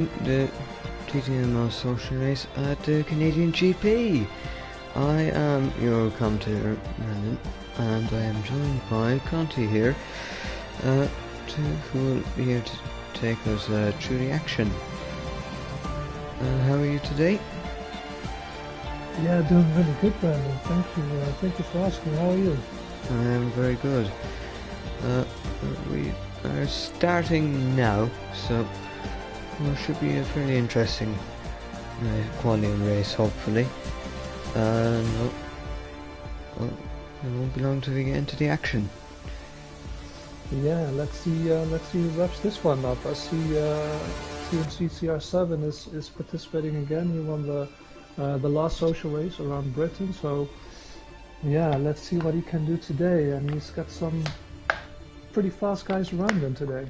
The TTML social race at the Canadian GP. I am your commentator, Brandon, and I am joined by Conti here, who will be here to take us through the action. How are you today? Yeah, doing really good, Brandon. Thank you. Thank you for asking. How are you? I am very good. We are starting now, so it should be a fairly interesting qualifying race, hopefully. And it won't be long till we get into the action. Yeah, let's see who wraps this one up. I see TMCCR7 is participating again. He won the last social race around Britain, so yeah, let's see what he can do today. And he's got some pretty fast guys around him today.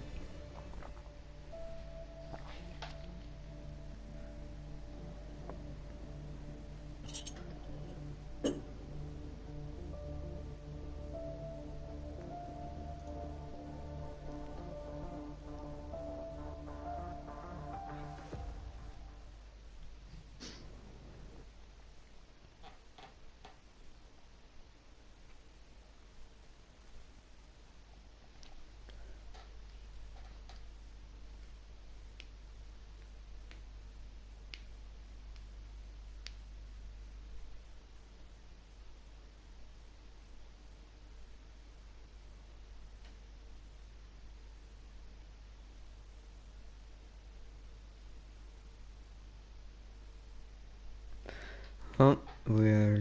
Well, we're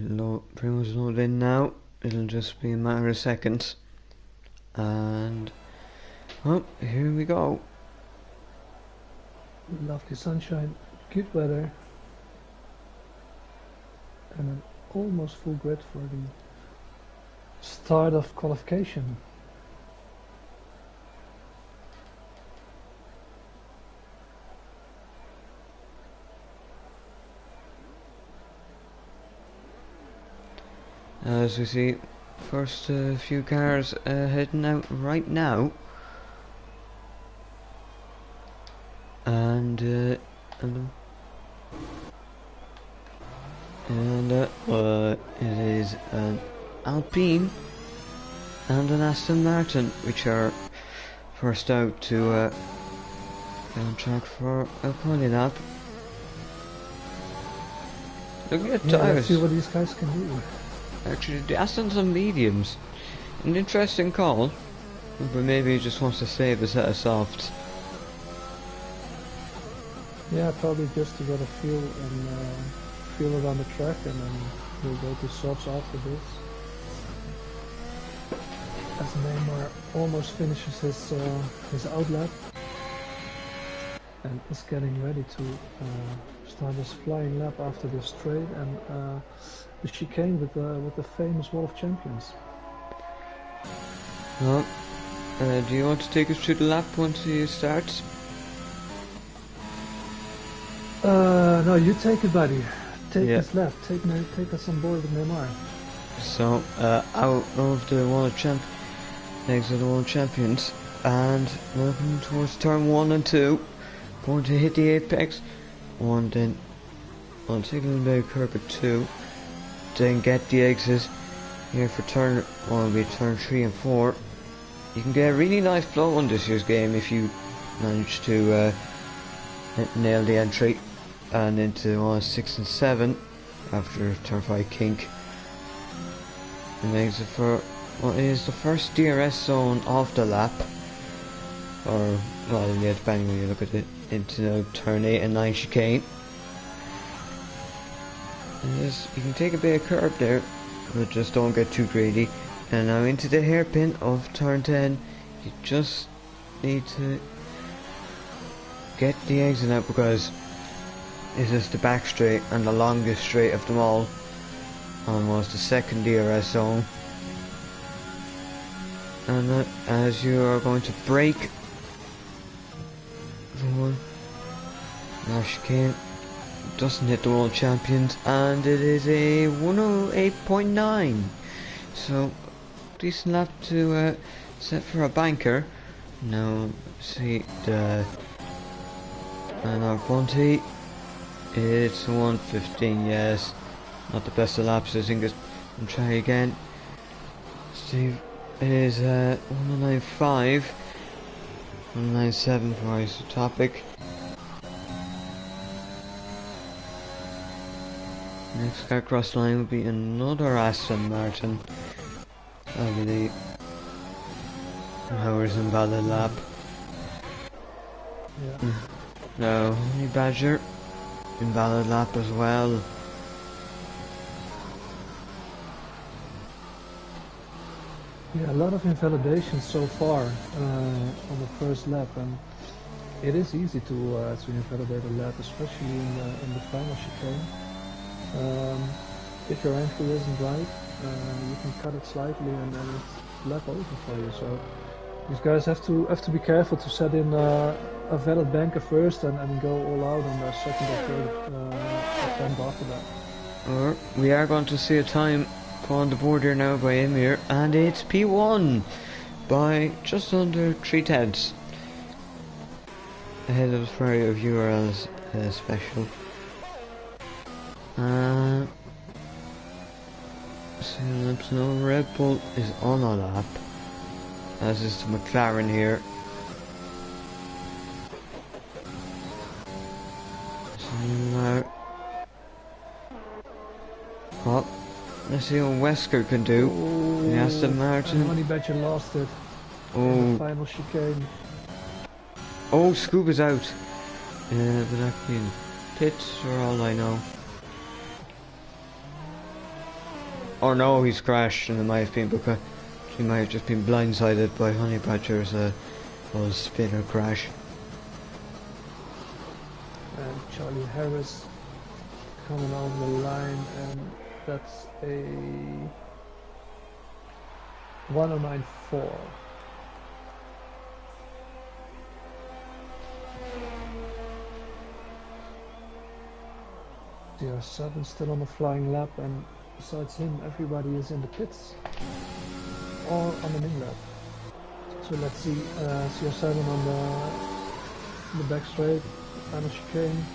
pretty much loaded in now. It'll just be a matter of seconds. And, well, here we go. Lovely sunshine, good weather, and an almost full grid for the start of qualification. As we see, first few cars heading out right now. And it is an Alpine and an Aston Martin, which are first out to get on track for a quali lap. Looking at Yeah, let's tires, see what these guys can do. actually the Astons are mediums. An interesting call, but maybe he just wants to save a set of softs. Yeah, probably just to get a feel around the track, and then we'll go to softs after this. As Neymar almost finishes his outlap and is getting ready to start his flying lap after this straight and the chicane with the famous Wall of Champions. Well, do you want to take us through the lap once he starts? No, you take it, buddy. Take Yeah. us left. Take us on board with Neymar. So, out of the Wall of legs of the World Champions, and looking towards turn 1 and 2, going to hit the apex, and then I'll take a little bit of curb at 2, then get the exits here for turn 1, will be turn 3 and 4. You can get a really nice flow on this year's game if you manage to nail the entry, and into 6 and 7 after turn 5 kink, and exit for what is the first DRS zone of the lap, or well, yeah, depending when you look at it, into turn 8 and 9 chicane. And you can take a bit of curb there, but just don't get too greedy. And now into the hairpin of turn 10, you just need to get the exit out, because this is the back straight and the longest straight of them all, almost the second DRS zone. And as you are going to brake forward, now chicane doesn't hit the World Champions, and it is a 108.9, so decent lap to set for a banker. Now see the And our quantity, it's 1:15. Yes, not the best of laps. I think it's. And try again. Steve is 1:95, 1:97 for his topic. Next car across the line will be another Aston Martin. That'll be the Howard's invalid lap. Yeah. No, Honey Badger, invalid lap as well. Yeah, a lot of invalidations so far on the first lap, and it is easy to invalidate a lap, especially in the final chicane. If your entry isn't right, you can cut it slightly and then it's lap over for you. So these guys have to be careful to set in a valid banker first and go all out on their second or third attempt after that. We are going to see a time on the board here now by Emir, and it's P1 by just under 3/10 ahead of the Ferrari of URL's special. So no, Red Bull is on a lap, as is the McLaren here. Well, let's see what Wesker can do. Oh, Aston Martin. Honey Badger lost it. Oh, in the final chicane. Oh, Scuba's out. But that could be in pits for all I know. Or no, he's crashed, and it might have been because he might have just been blindsided by Honey Badger's spin or crash. And Charlie Harris coming over the line, and that's a 109.4. CR7 still on the flying lap, and besides him, everybody is in the pits or on the main lap. So let's see CR7 on the back straight, final chicane.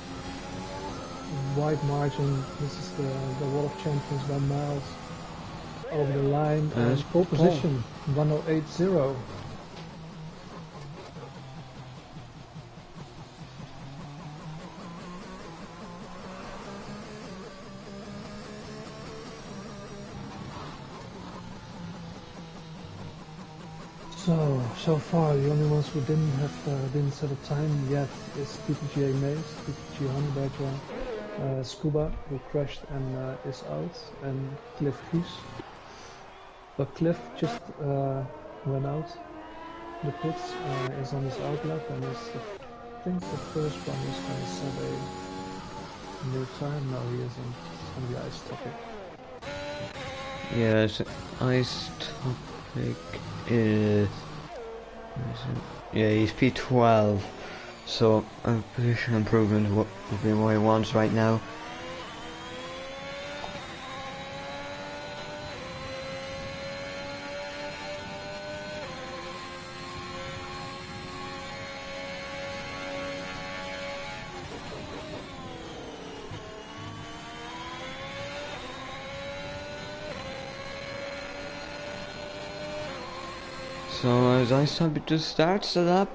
Wide margin. This is the Wall of Champions by miles over the line, and pole position 108.0. So far the only ones who didn't set a time yet is TTG Maze, TTG Honey Badger, Scuba, who crashed and is out, and Cliff Hughes. But Cliff just went out the pits, is on his outlap, and is, I think the first one is going to set a new time. Now he is on the ice topic. Yes, ice topic is... Yeah, he's P12, so a position improvement would be what he wants right now. So as ice topic just starts the lap,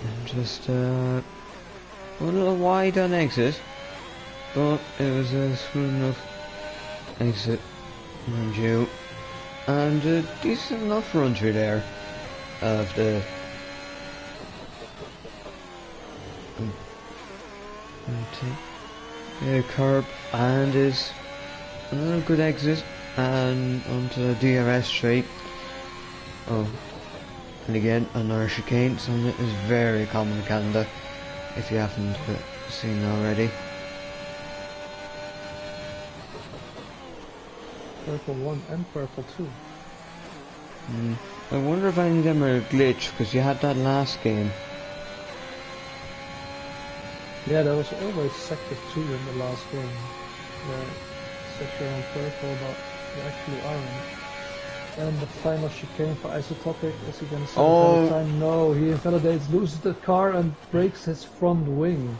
and just a little wide on exit, but it was a smooth enough exit, mind you, and a decent enough run through there of the curb, and is another good exit and onto the DRS straight. Oh, and again another chicane. Something that is very common in Canada, if you haven't seen already. Purple 1 and purple 2. I wonder if any of them are a glitch, because you had that last game. Yeah, there was always sector 2 in the last game. Where sector on purple, but you actually aren't. And the final chicane for Isotopic. Is he gonna set a Oh. better time? No, he invalidates, loses the car and breaks his front wing.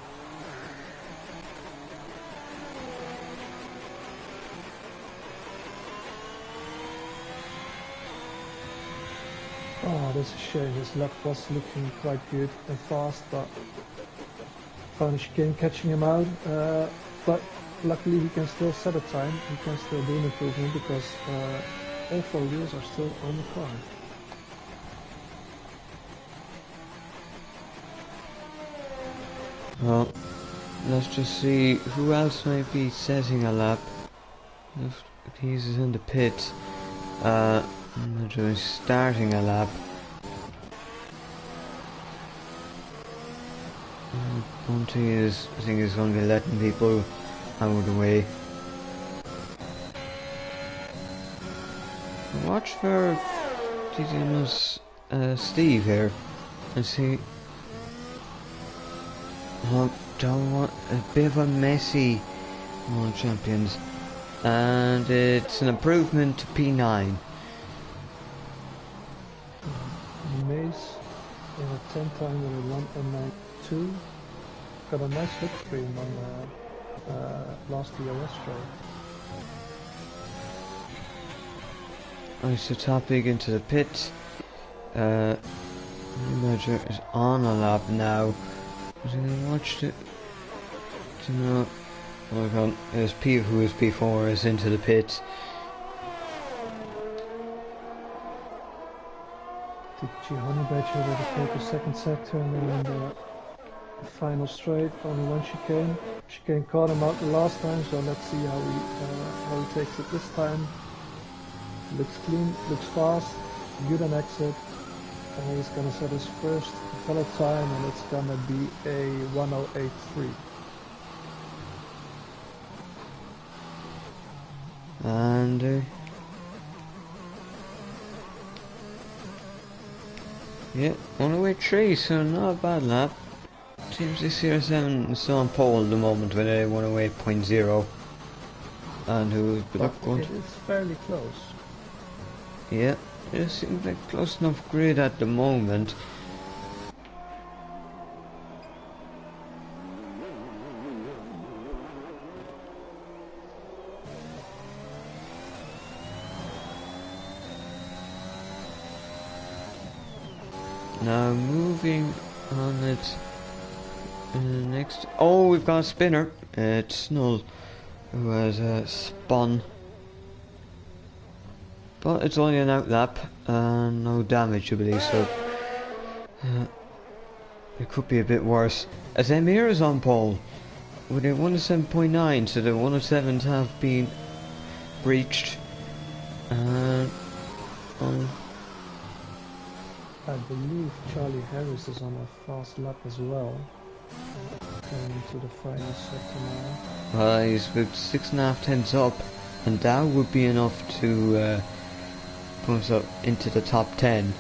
Oh, that's a shame. His lap was looking quite good and fast, but final chicane catching him out. But luckily he can still set a time. He can still do an improvement because all 4 wheels are still on the car. Well, let's just see who else might be setting a lap. If he's in the pit, I'm not doing starting a lap. Conti is, I think, is going to be letting people out of the way. Watch for TTML's Steve here and see. Don't want a bit of a messy World Champions, and it's an improvement to P9. Mace in a 10 time with a 1.92 got a nice slipstream on last DRS straight. Isotopic into the pit. Manager is on a lap now. Was I gonna watch it? Do you know? Oh god, there's P who is P4 is into the pit. TTG Honey Badger with a take a second sector and then in the final straight, only one chicane. Chicane caught him out the last time, so let's see how he takes it this time. Looks clean, looks fast, good on exit. And he's gonna set his first fellow time, and it's gonna be a 1083. And yeah, 108.3, so not a bad lap. Team 607 is still on pole at the moment with a 108.0. And who's going to... It's fairly close. Yeah, it seems like close enough grid at the moment. Now moving on it next. Oh, we've got a spinner. It's Null who has spun. But it's only an out lap and no damage, I believe, so it could be a bit worse. As Emir is on pole with a 107.9, so the 107s have been breached. And I believe Charlie Harris is on a fast lap as well. Going into the final sector now. He's with 6.5 tenths up, and that would be enough to put us up into the top 10.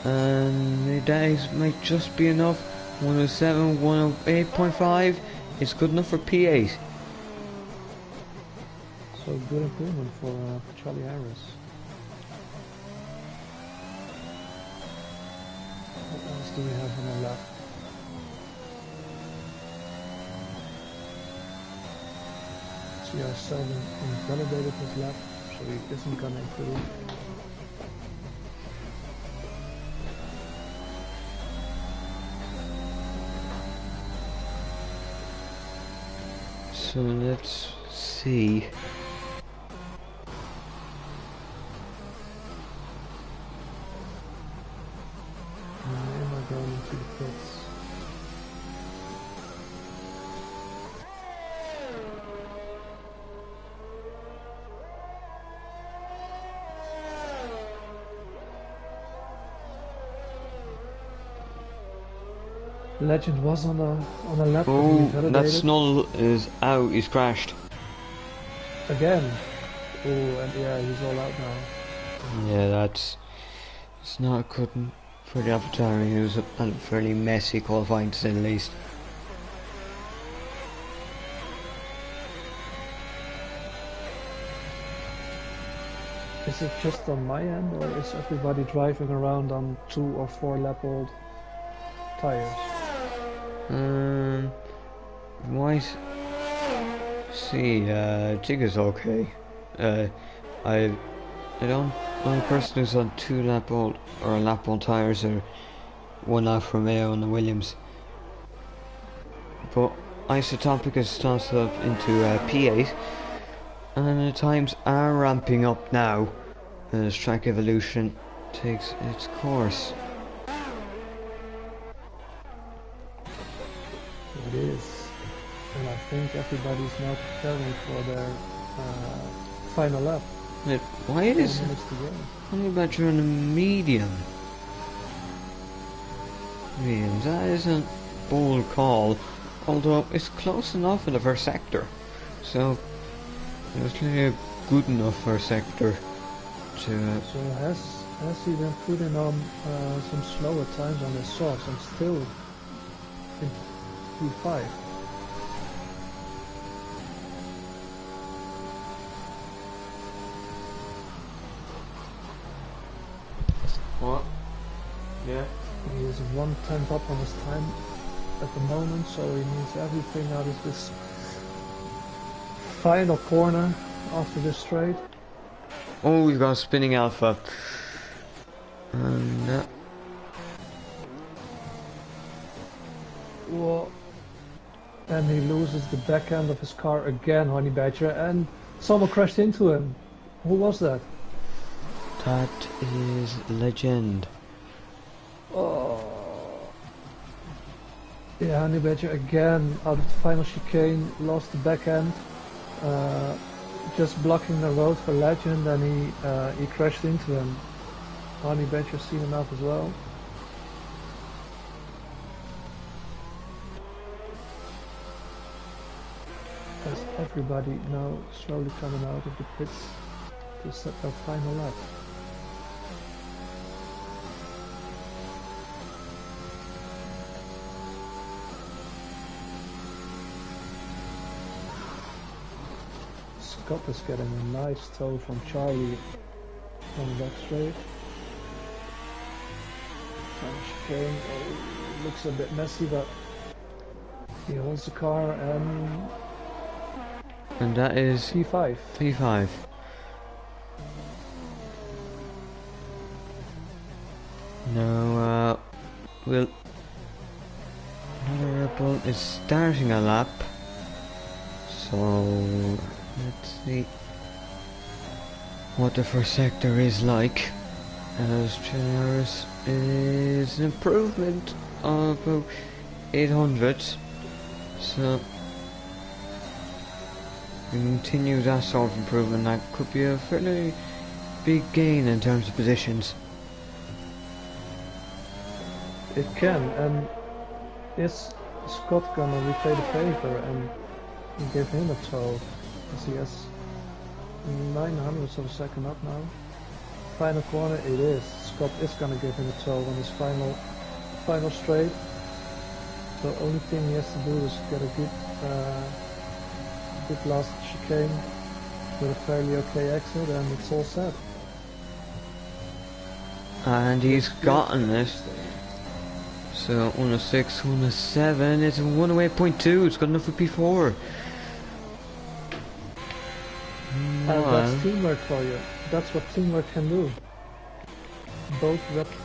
And that might just be enough. 107, 108.5 is good enough for P8. So good improvement for Charlie Harris. What else do we have on the left? CR7 invalidated his lap, so he isn't gonna improve. So let's see. Going into the pits. Legend was on a lap. Oh, that Snull is out. He's crashed. Again. Oh, and yeah, he's all out now. Yeah, it's not good for the Avatar. He was a fairly messy qualifying, to say the least. Is it just on my end, or is everybody driving around on 2 or 4 lap old tires? Might see, Jig is okay. I don't. Only person who's on 2 lap old or lap old tires are one Alfa Romeo and the Williams. But Isotopic has started up into P8, and the times are ramping up now as track evolution takes its course. It is, and I think everybody's now preparing for their final lap. Why is 4 minutes to go. only better on a medium? Medium, that is a bold call, although it's close enough in the first sector, so it was clearly a good enough first sector to. So has he been putting on some slower times on his softs and still in P5? What? Yeah. He is 1/10 up on his time at the moment, so he needs everything out of this final corner after this straight. Oh, we've got a spinning Alpha. And Whoa. And he loses the back end of his car again, Honey Badger, and someone crashed into him. Who was that? that is legend. Oh. Yeah, Honey Badger again out of the final chicane, lost the back end, just blocking the road for Legend, and he crashed into him. Honey Badger seen him out as well. As everybody now slowly coming out of the pits to set their final lap. Scott is getting a nice tow from Charlie on the back straight. Chicane, looks a bit messy, but he holds the car, and that is P5. P5. Now, another Red Bull is starting a lap, so let's see what the first sector is like. As Generous is an improvement of about 800, so we continue that sort of improvement. That could be a fairly big gain in terms of positions. It can, and is Scott gonna repay the favor and give him a tow? Because he has 900ths of a second up now. Final corner, it is. Scott is gonna give him a tow on his final straight. So only thing he has to do is get a good last chicane with a fairly okay exit, and it's all set. And he's gotten it. So 106, 107, it's a 108.2, it's good enough for P4. That's teamwork for you. That's what teamwork can do. Both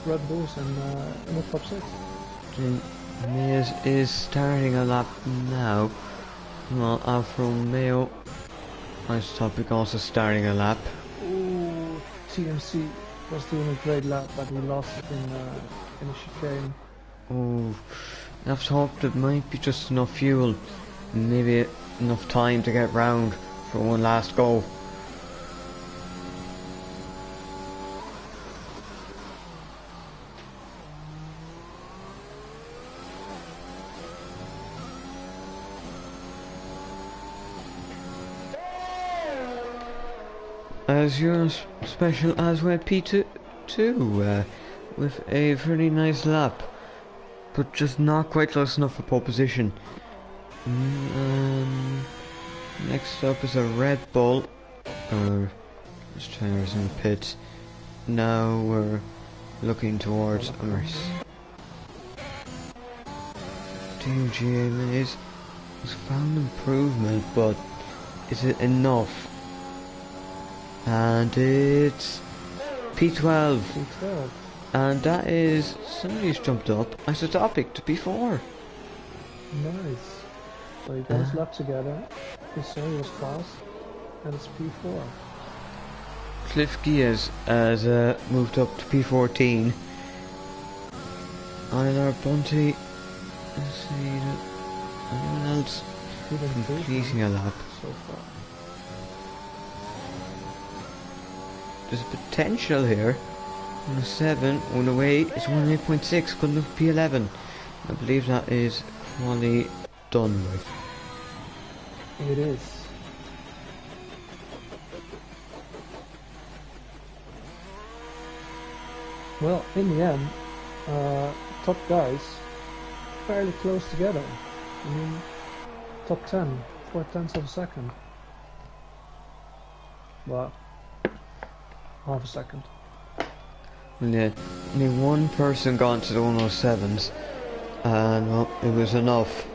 Red Bulls in the top 6. Miz is starting a lap now. Well, Alfa Romeo, Isotopic also starting a lap. Ooh, TMC was doing a great lap, but he lost it in a chicane. Oh, I have to hope there might be just enough fuel, maybe enough time to get round for one last go. As your special as well P2 with a very nice lap, but just not quite close enough for pole position. Next up is a Red Bull, This trainer's in pits. Now we're looking towards a race. TTGaming has found improvement, but is it enough? And it's P12. P12. And that is, somebody's jumped up isotopic to P4. Nice. So he got his lap together. He saw he was fast, and it's P4. Cliff Gias has moved up to P14. Einar Bunty. Let's see, anyone else completing a lap so far? There's potential here. On the 7, on the way, it's 1.8.6, couldn't have P11. I believe that is quality done with. It is. Well, in the end, top guys fairly close together. I mean, top 10, 4/10 of a second. Well, half a second. Yeah, only one person got into the 107s, and well, it was enough.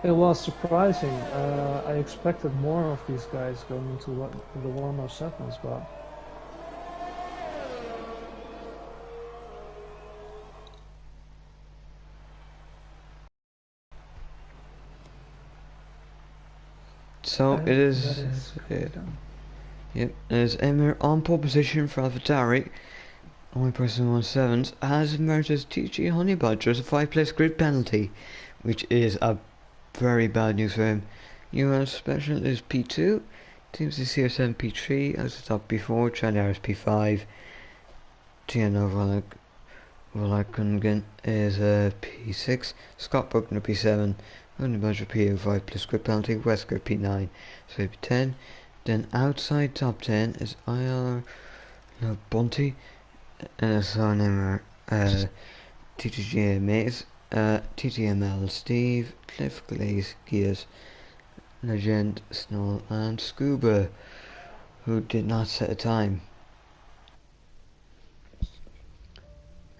It was surprising. I expected more of these guys going into the 107s, but so it is. Yep, there's Emir on pole position for AlphaTauri. Only person in 107s has emerged as TG Honey Badgers a 5-place grid penalty, which is a very bad news for him. US Special is P2, Teams CR7 P3, as the top P4, Chalaris P5, TNO Volakungen is P6, Scott Buckner P7, Honey Badger P8 5-place grid penalty, Wesker P9, so P10. Then outside top 10 is IR Bunty, NSR TTG Maze, TTML Steve, Cliff Glaze Gears, Legend Snow, and Scuba, who did not set a time.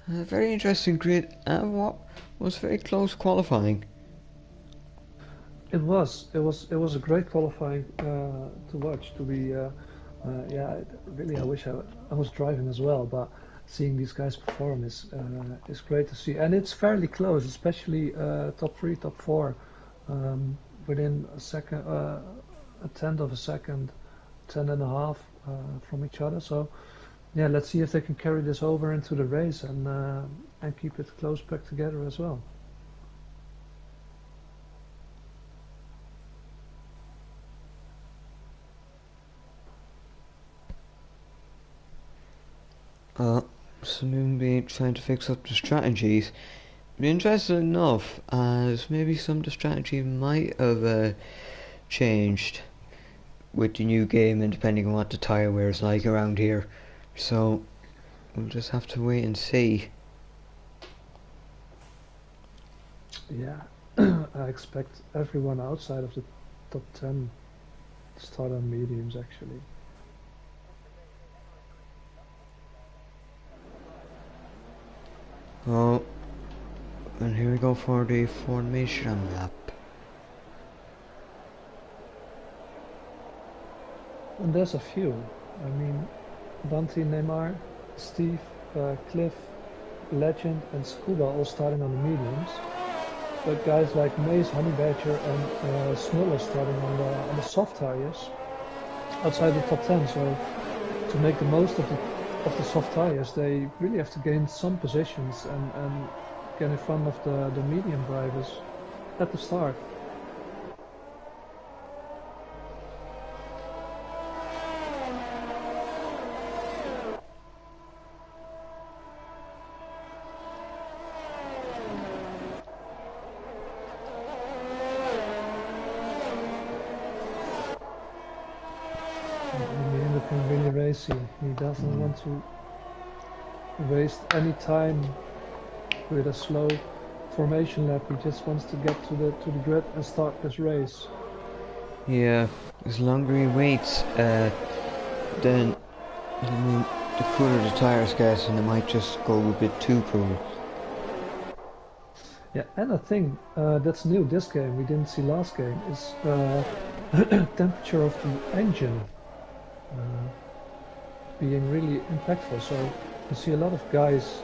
A very interesting grid, and what was very close qualifying. it was a great qualifying to watch. To be yeah, really, I wish I was driving as well, but seeing these guys perform is great to see, and it's fairly close, especially top 3, top 4, within a second, a tenth of a second, 10.5 from each other. So yeah, let's see if they can carry this over into the race and keep it close back together as well. Soon be trying to fix up the strategies. Be interested enough, as maybe some of the strategy might have changed with the new game, and depending on what the tyre wear is like around here. So we'll just have to wait and see. Yeah, I expect everyone outside of the top 10 to start on mediums actually. Oh, and here we go for the formation lap. And there's a few. I mean, Bunty, Neymar, Steve, Cliff, Legend, and Scuba all starting on the mediums. But guys like Maze, Honey Badger, and Smuller starting on the soft tires outside the top 10. So to make the most of the soft tires, they really have to gain some positions and get in front of the medium drivers at the start. Really racy. He doesn't want to waste any time with a slow formation lap. He just wants to get to the grid and start this race. Yeah, as longer he waits, then I mean, the cooler the tires get, and it might just go a bit too cool. Yeah, and a thing that's new this game, we didn't see last game, is temperature of the engine being really impactful. So you see a lot of guys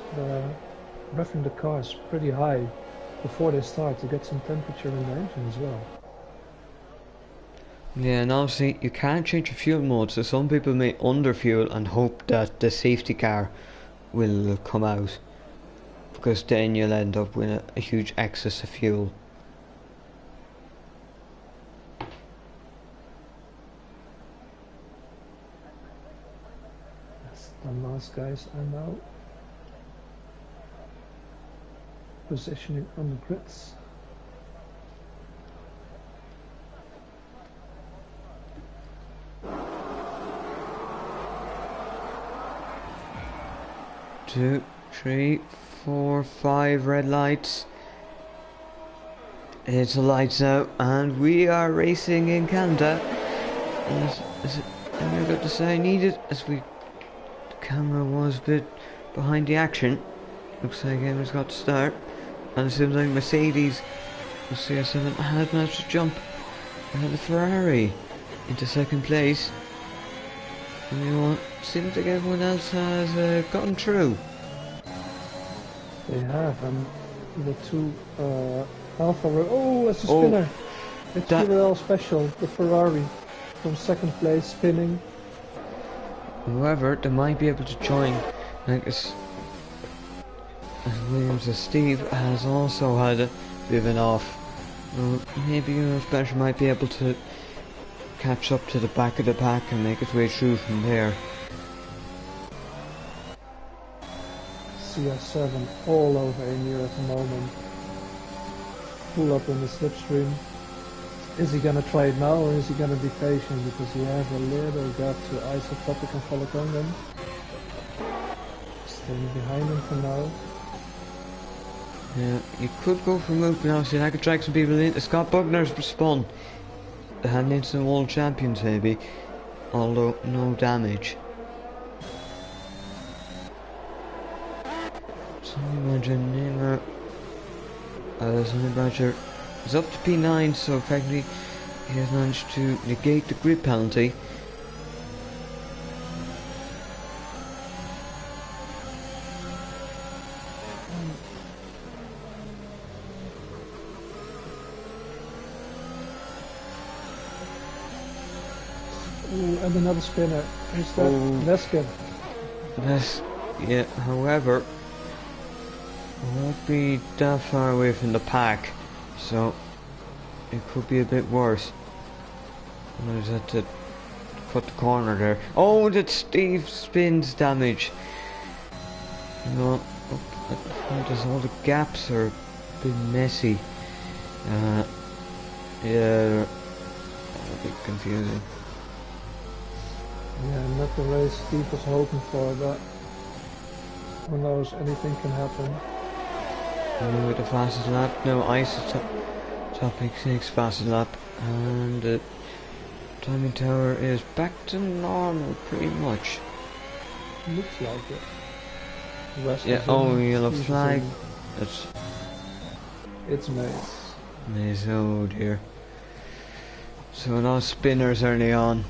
revving the cars pretty high before they start to get some temperature in the engine as well. Yeah, and obviously you can't change the fuel mode, so some people may underfuel and hope that the safety car will come out, because then you'll end up with a huge excess of fuel. Yes, the last guys are now positioning on the grids. Two, three, 4, 5 red lights. It's the lights out, and we are racing in Canada. Is it any good to say I need it? The camera was a bit behind the action. Looks like it has got to start, and it seems like Mercedes, the CS7, has managed to jump ahead of Ferrari into second place. And you know, seems like everyone else has gotten through. They have, and the two Alpha. Oh, it's a spinner! It's URL special, the Ferrari from second place spinning. However, they might be able to join, like as Williams as Steve has also had a bit of an off. Maybe Spencer might be able to catch up to the back of the pack and make its way through from there. CS7 all over Emir at the moment. Pull up in the slipstream. Is he gonna try it now, or is he gonna be patient, because he has a little gap to Isotopic and Folakongan. Staying behind him for now. Yeah, you could go for a move, but obviously that could drag some people in. Scott Buckner's spun. And into the world champions maybe, although no damage. Imagine Sonny Badger is up to P9, so effectively he has managed to negate the grid penalty. Ooh, and another spinner. Is that Veskin? Yeah, however, won't be that far away from the pack, so it could be a bit worse. I just had to cut the corner there. Oh, that Steve spins damage. You know, there's all the gaps are a bit messy. Yeah, a bit confusing. Yeah, not the race Steve was hoping for, but who knows, anything can happen. With the fastest lap, no, Isotopic 6 fastest lap, and the timing tower is back to normal pretty much. Looks like it. Rest Yeah, yellow flag. It's Maze. Maze, oh dear. So no spinners early on.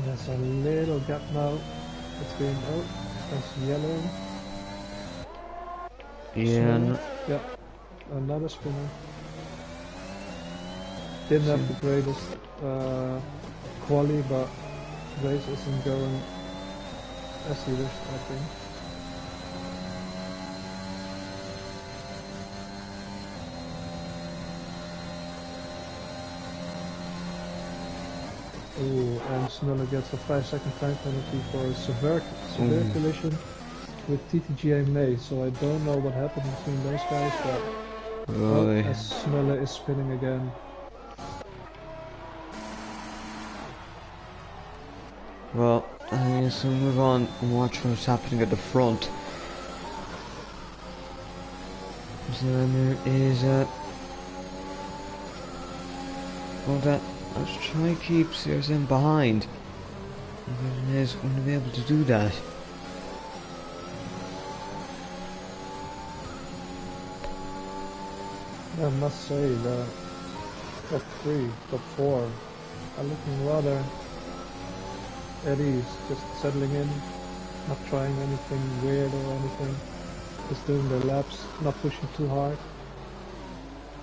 There's a little gap now between, that's yellow. Yeah. Yeah, another spinner. Didn't have the greatest quali, but race isn't going as he wished, I think. Ooh, and Snuller gets a 5-second time penalty for a severe collision with TTGaming, so I don't know what happened between those guys, but as Snuller is spinning again. Well, So move on and watch what's happening at the front. So there is well, that let's try and keep CSM behind. It is going to be able to do that. I must say the top 3, top 4 are looking rather at ease, just settling in, not trying anything weird or anything, just doing their laps, not pushing too hard.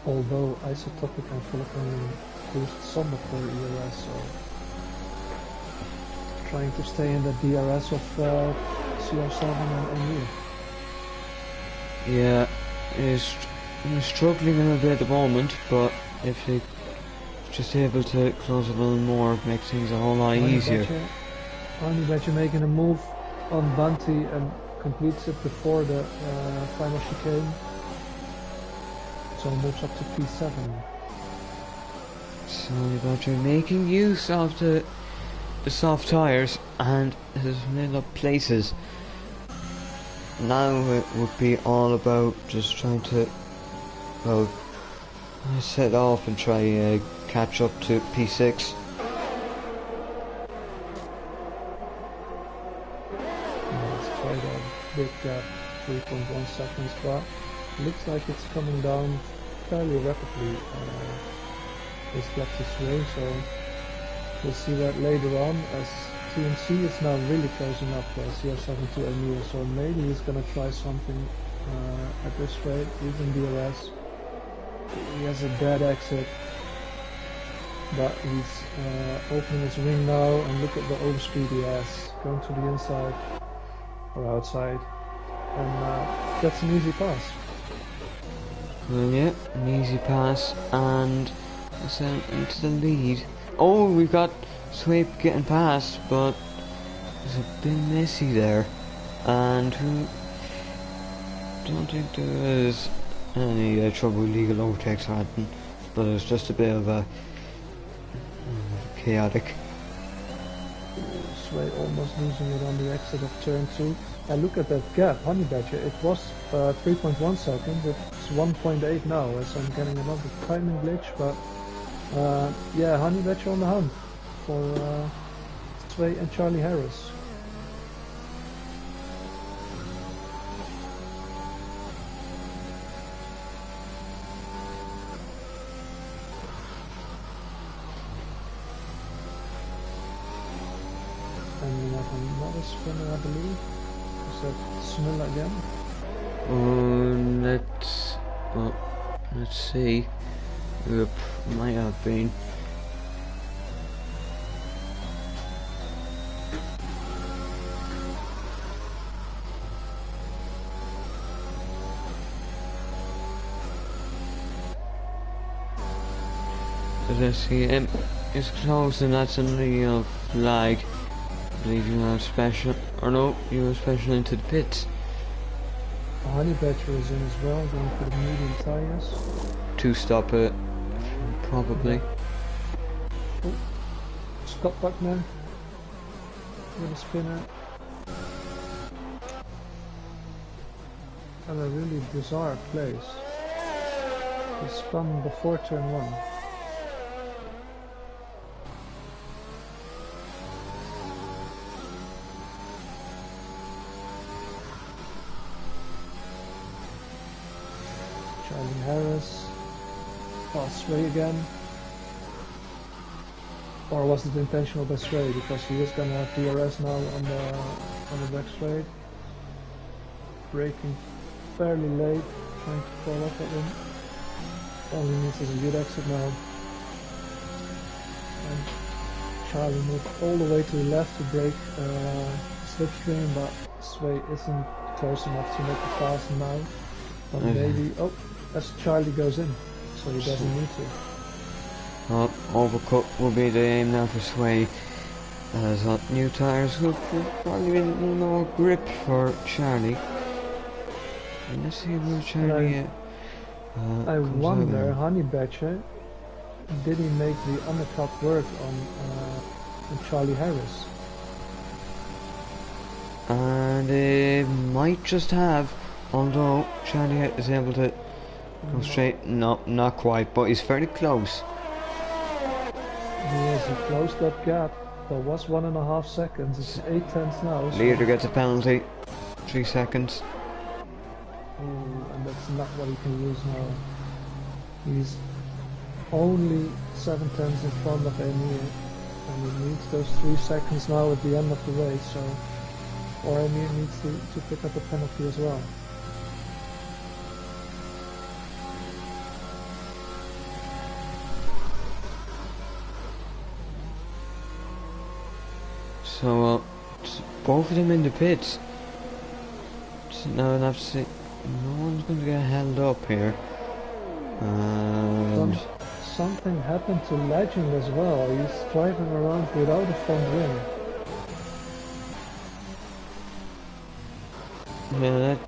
Although Isotopic and Philippine boost some of their ERS, so trying to stay in the DRS of CR7 and MU. Yeah, he's struggling a little bit at the moment, but if he just able to close a little more, make things a whole lot easier. Only bet you're making a move on Bunty and completes it before the final chicane. So moves up to P7. So Badger making use of the soft tires and has made up places. Now it would be all about just trying to, well, set off and try catch up to P6. Let's try that big gap, 3.1 seconds, but looks like it's coming down fairly rapidly. This gap this way, so we'll see that later on as TMC is now really closing up CR7 to Emil, so maybe he's gonna try something at this rate, using DRS. He has a dead exit, but he's opening his wing now, and look at the overspeed he has, going to the inside or outside, and gets an easy pass. Well, yeah, an easy pass, and it's into the lead. Oh, we've got Swape getting past, but it's a bit messy there, and don't think there is any trouble with legal overtakes happening, but it's just a bit of a chaotic. Sway almost losing it on the exit of turn 2. And look at that gap, Honey Badger. It was 3.1 seconds, it's 1.8 now, as I'm getting another timing glitch, but yeah, Honey Badger on the hunt for Sway and Charlie Harris. And we have another spinner, I believe. Is that Smilla again? Let's see. Yep, might have been. Let's see, it's close, and that's only a flag. I believe you have special, or no, you have special into the pits. Honey Badger is in as well, going for the medium tires. To stop it, probably. Oh, Scott Buckman with a spinner. And a really bizarre place. He spun before turn 1. Charlie Harris, Sway again, or was it intentional by Sway, because he is gonna have DRS now on the back straight, braking fairly late, trying to crawl up at him. All he needs is a good exit now, and Charlie moved all the way to the left to break slipstream, but Sway isn't close enough to make the pass now. But maybe, oh, as Charlie goes in, so he doesn't need to. Well, overcut will be the aim now for Sway. As new tyres will probably be no grip for Charlie. And let's see where Charlie I wonder, Honey Badger, did he make the undercut work on Charlie Harris? And it might just have, although Charlie is able to go straight. No, not quite, but he's very close. Yes, he closed that gap. There was 1.5 seconds. It's 8 tenths now. So Leader gets a penalty. 3 seconds. and that's not what he can use now. He's only 7 tenths in front of Emir, and he needs those 3 seconds now at the end of the race. So, or Emir needs to pick up a penalty as well. So, both of them in the pits. So now I'll have to see. No one's going to get held up here. And Something happened to Legend as well. He's driving around without a front wing. yeah, that.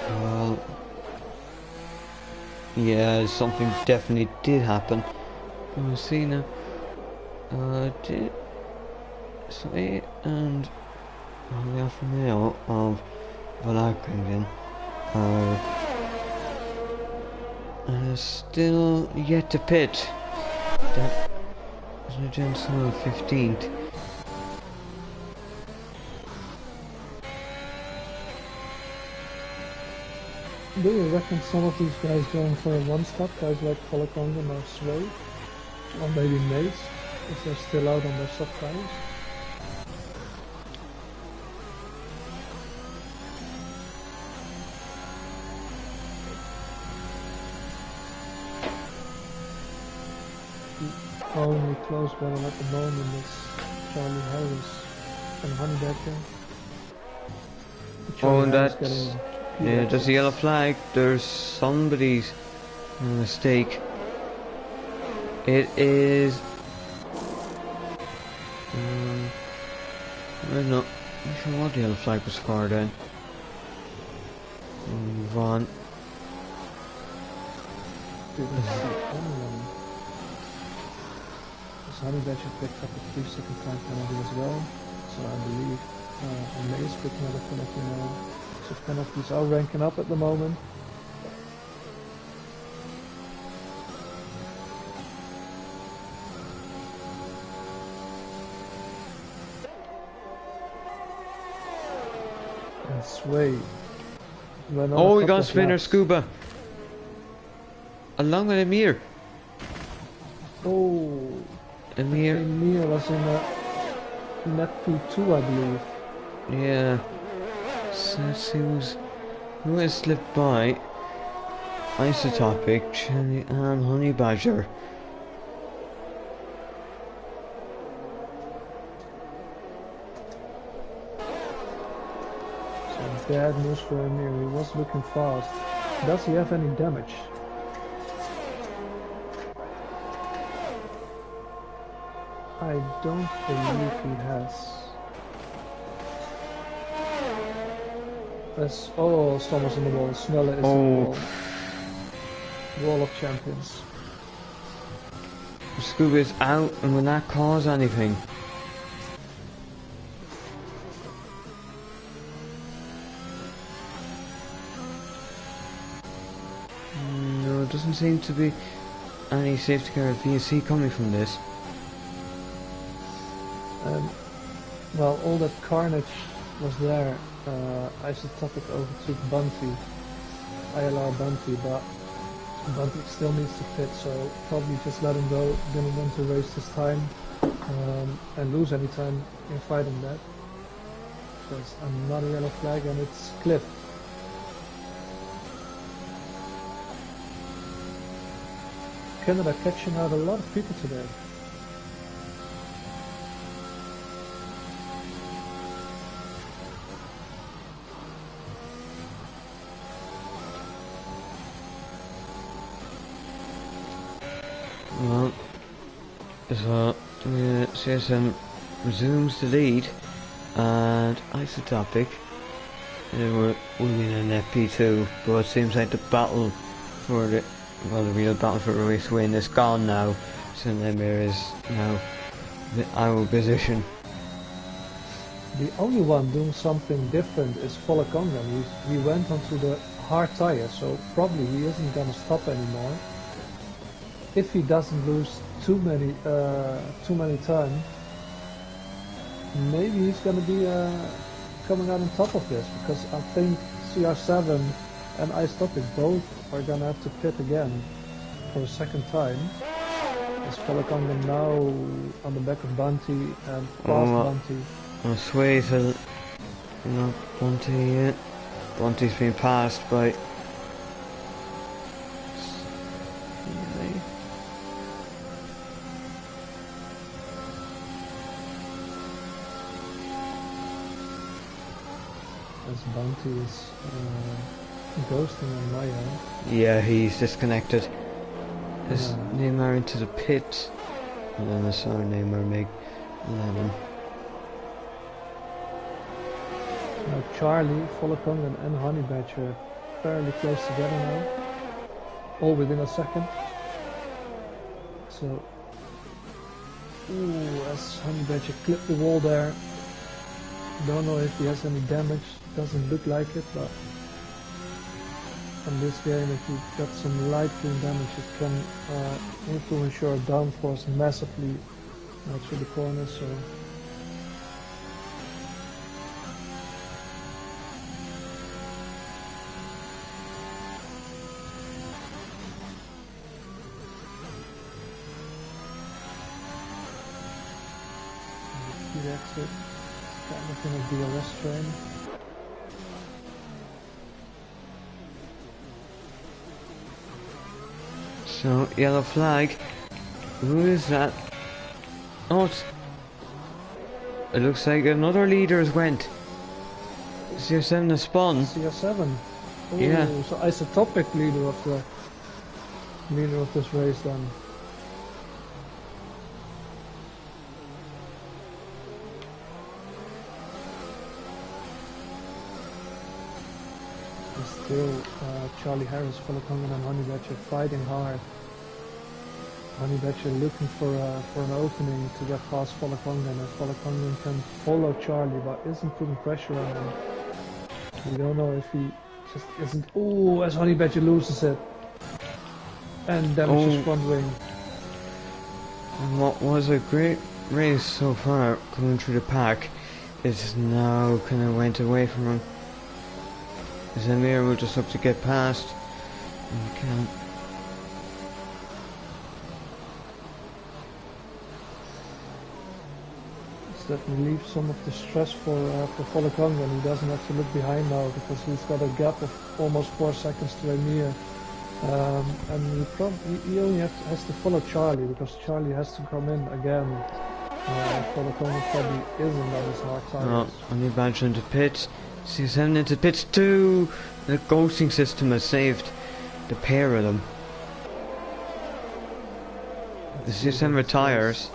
Well, yeah, something definitely did happen. We'll see now. Did Slate and the Alpha Male of Valakringen are still yet to pit. That is a Jensen 15th. Do you reckon some of these guys going for a one-stop, guys like Colacongan or Sway, or maybe Mace, if they're still out on their soft tires? The only close battle at the moment is Charlie Harris and Honey Badger. Oh, and that's... Yeah, there's a yellow flag. There's somebody's mistake. It is... I'm not sure what the yellow flag was for then. Move on. Honey Badger picked up a 3-second time penalty as well, so I believe Mace picking up a penalty now. So penalties are ranking up at the moment. And Sway. Oh, we got Spinner Scuba! Along with Emir. Oh, Emir was in a net P2, I believe. Yeah. So let's see who has slipped by. Isotopic, Cherry and Honey Badger. So bad news for Emir. He was looking fast. Does he have any damage? I don't believe he has. Oh, Thomas in the wall. Snelle is in the wall. Wall of champions. Scuba is out and will not cause anything. No, it doesn't seem to be any safety car VSC coming from this. Well, all that carnage was there. Isotopic overtook Bunty, ILR Bunty, but Bunty still needs to pit, so probably just let him go. Didn't want to waste his time and lose any time in fighting that. There's another yellow flag and it's Cliff. Canada catching out a lot of people today. Well, so CSM resumes the lead, and Isotopic we're winning an FP2, but it seems like the battle for the real battle for the race win is gone now. So Emir is now out of position. The only one doing something different is Volakongan. He went onto the hard tire, so probably he isn't gonna stop anymore. If he doesn't lose too many time, maybe he's gonna be coming out on top of this, because I think CR7 and Ice Topic both are gonna have to pit again for a second time. Is Volakongan now on the back of Bunty and past Bunty? Sway to Bunty. Bunty's been passed by. As Bunty is ghosting on my end. Yeah, he's disconnected. His Neymar into the pit, and then I saw Neymar make 11. Now Charlie, Volakongan and Honey Badger are fairly close together now, all within a second. So, as Honey Badger clipped the wall there, don't know if he has any damage, doesn't look like it, but in this game if you got some light green damage it can influence your downforce massively through the corner, so the exit. Kind of in a DRS train. So, yellow flag. Who is that? Oh, it looks like another leader has went. CR7 has spun. CR7. Oh, yeah. So Isotopic leader of this race then. Still, Charlie Harris, Volakongan and Honey Badger fighting hard. Honey Badger looking for an opening to get past Volakongan, and Volakongan can follow Charlie but isn't putting pressure on him. We don't know if he just isn't. Oh, as Honey Badger loses it and damages front wing. And what was a great race so far coming through the pack is now kind of went away from him. Zamir will just look to get past, and he can't. This definitely leaves some of the stress for Volakongan. He doesn't have to look behind now because he's got a gap of almost 4 seconds to Emir. And he only has to follow Charlie because Charlie has to come in again. Volakongan probably isn't on his hard tires. Only badge into pits. CR7 into pits too. The ghosting system has saved the pair of them. The CR7 retires.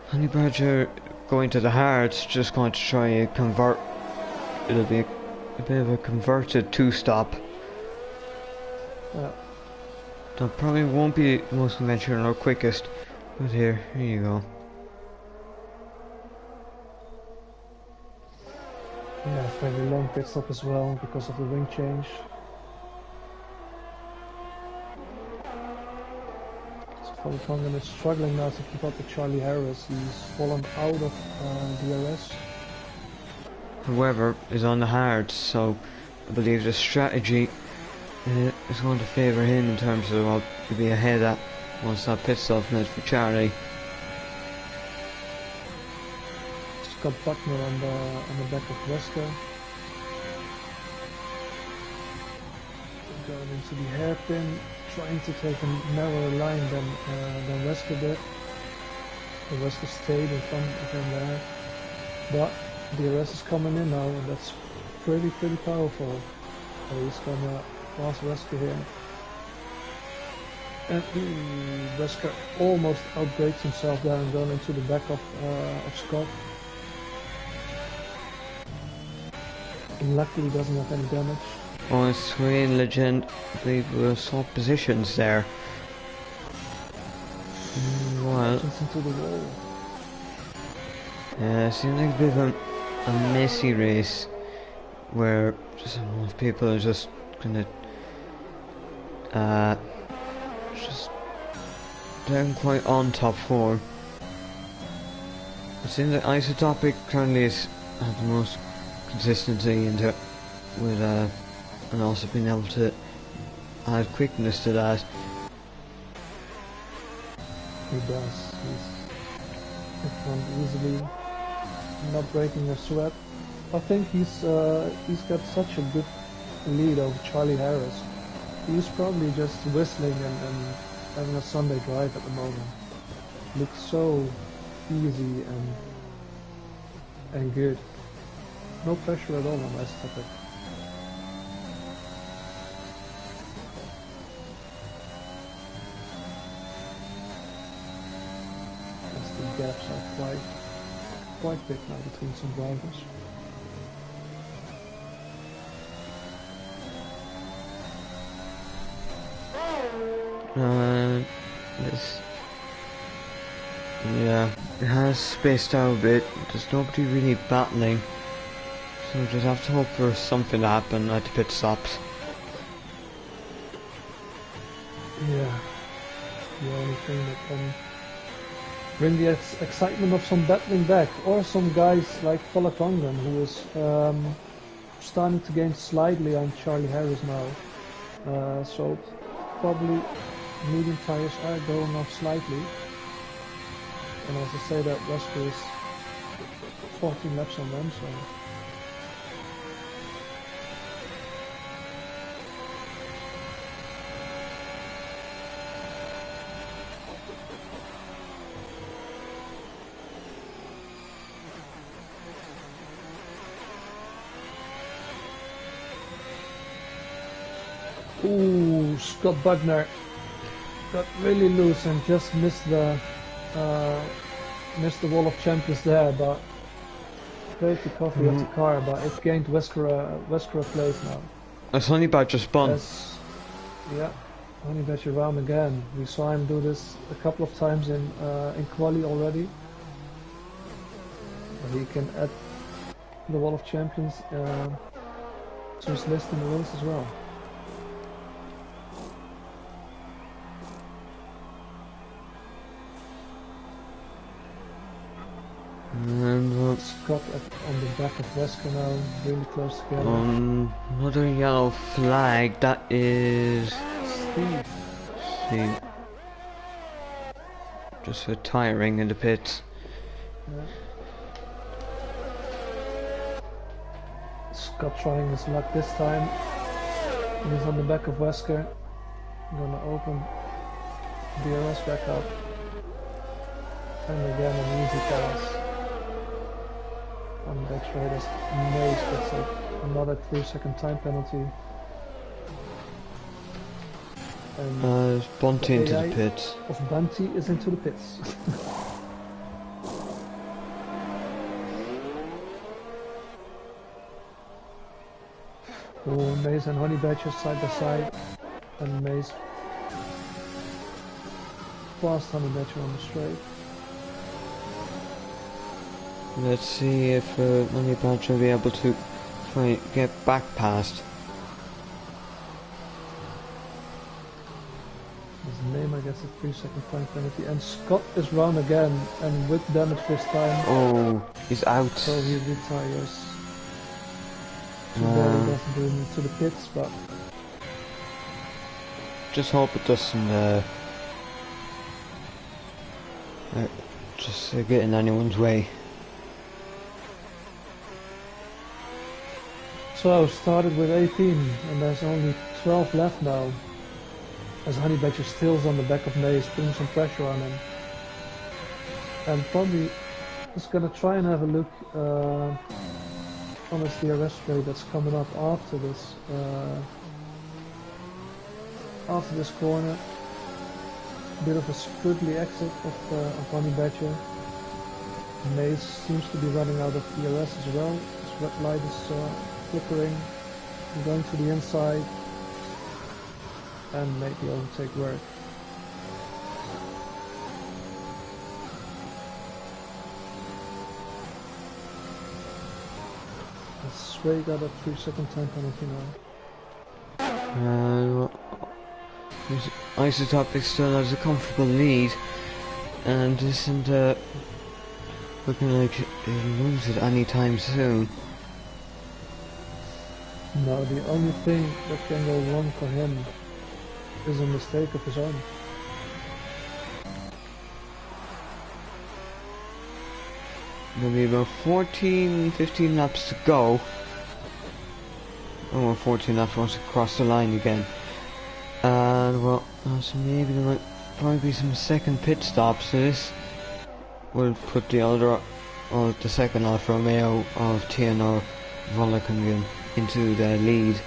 Honey Badger going to the hards, just going to try and convert. It'll be a bit of a converted 2-stop. Yeah. That probably won't be the most conventional or quickest, but here you go. Yeah, fairly long pit stop as well because of the wing change. So Volakongan is struggling now to keep up with Charlie Harris. He's fallen out of DRS. However, is on the hards, so I believe the strategy is going to favour him in terms of what to be ahead at once that pit stop is for Charlie. Scott Buckner on the back of Wesker. Going into the hairpin, trying to take a narrower line than Wesker did. The Wesker stayed in front of him there, but DRS is coming in now, and that's pretty powerful. So he's gonna pass Wesker here. And Wesker almost outbrakes himself there and going into the back of Scott. Luckily he doesn't have any damage. Oh, it's really legend. They will swap positions there. Well, into the wall. Seems like a bit of a messy race where just most people are just gonna just down quite on top 4. It seems that Isotopic currently has the most consistency into it, with and also being able to add quickness to that. He does. He's in front easily, not breaking a sweat. I think he's got such a good lead over Charlie Harris. He's probably just whistling and having a Sunday drive at the moment. Looks so easy and good. No pressure at all on Isotopic. The gaps are quite big now between some drivers. Yeah, it has spaced out a bit. There's nobody really battling, so we just have to hope for something to happen at the pit stops. Yeah, the only thing that can bring the excitement of some battling back, or some guys like Polakongren, who is starting to gain slightly on Charlie Harris now. So probably medium tires are going off slightly. And as I say, that Wesker is 14 laps on them, so ooh, Scott Bugner got really loose and just missed the wall of champions there, but great recovery of the car, but it gained Wesker a place now. That's Honey Badger spun. Yeah, Honey Badger round again. We saw him do this a couple of times in quali already. He can add the wall of champions to his list in the race as well. And Scott on the back of Wesker now, really close together. Another yellow flag. That is Steve. Just for tiring in the pits. Yeah. Scott trying his luck this time. He's on the back of Wesker. Gonna open DRS back up. And again an easy pass. On the back straight as Mace gets another 3-second time penalty. And Bunty into the pits. Of Bunty is into the pits. Oh, Mace and Honey Badger side by side, and Mace past Honey Badger on the straight. Let's see if Honey Badger will be able to try and get back past. His name, I guess, a 3-second time penalty, and Scott is round again, and with damage this time. Oh, he's out. So he retires. Too bad he doesn't do it to the pits, but just hope it doesn't just get in anyone's way. so started with 18, and there's only 12 left now. As Honey Badger still is on the back of Mace, putting some pressure on him, and probably just gonna try and have a look on his DRS rate that's coming up after this corner. Bit of a squiggly exit of Honey Badger. Mace seems to be running out of DRS as well. His red light is flickering, going to the inside, and make the overtake work. They got a 3-second time penalty now. Isotopic still has a comfortable lead, and isn't looking like he'll lose it anytime soon. No, the only thing that can go wrong for him is a mistake of his own. Maybe about 15 laps to go. Oh, 14 laps once across the line again. And well, so maybe there might probably be some second pit stops. So this will put the second Alfa Romeo of TNR Volkswagen into the lead.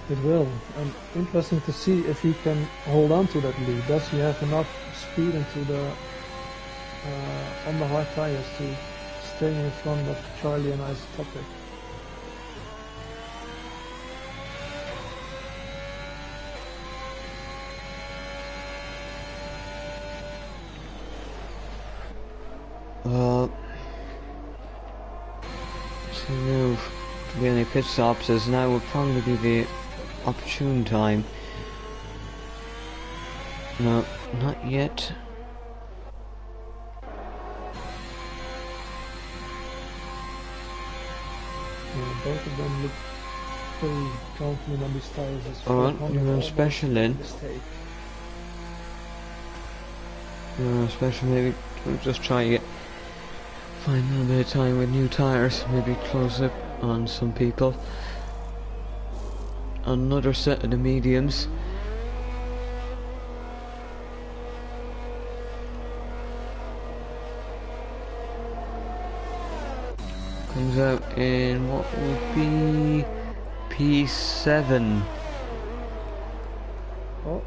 It will, and interesting to see if he can hold on to that lead. Does he have enough speed into the on the hard tires to stay in front of Charlie and Isotopic? So now, to be any pit stops, as now will probably be the opportune time. No, not yet. Yeah, both of them look very confident on these tires. You're on special in. You're on special, maybe we'll just try to find a little bit of time with new tires, maybe close up on some people. Another set of the mediums. Comes out in what would be P7. Oh,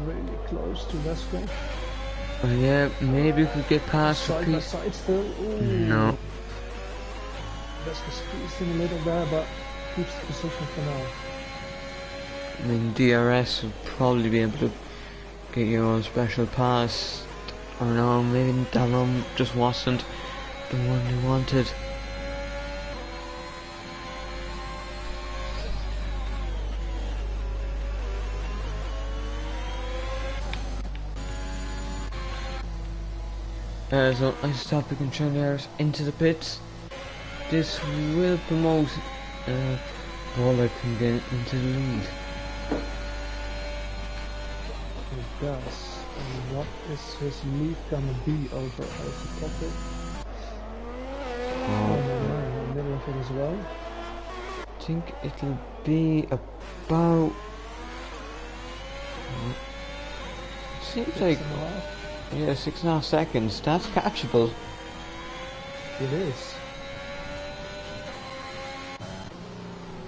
really close to Vesco. Yeah, maybe we could get past side by side still. Ooh. No. Vesco squeezed in a little there, but keeps the position for now. I mean, DRS would probably be able to get your own special pass. Or no, maybe that one just wasn't the one they wanted. So Isotopic and Chuners into the pits. This will promote Waller can get into the lead. It does. And what is his lead gonna be over Isotopic? In the middle of it as well. I think it'll be about. Seems like. Yeah, 6.5 seconds. That's catchable. It is.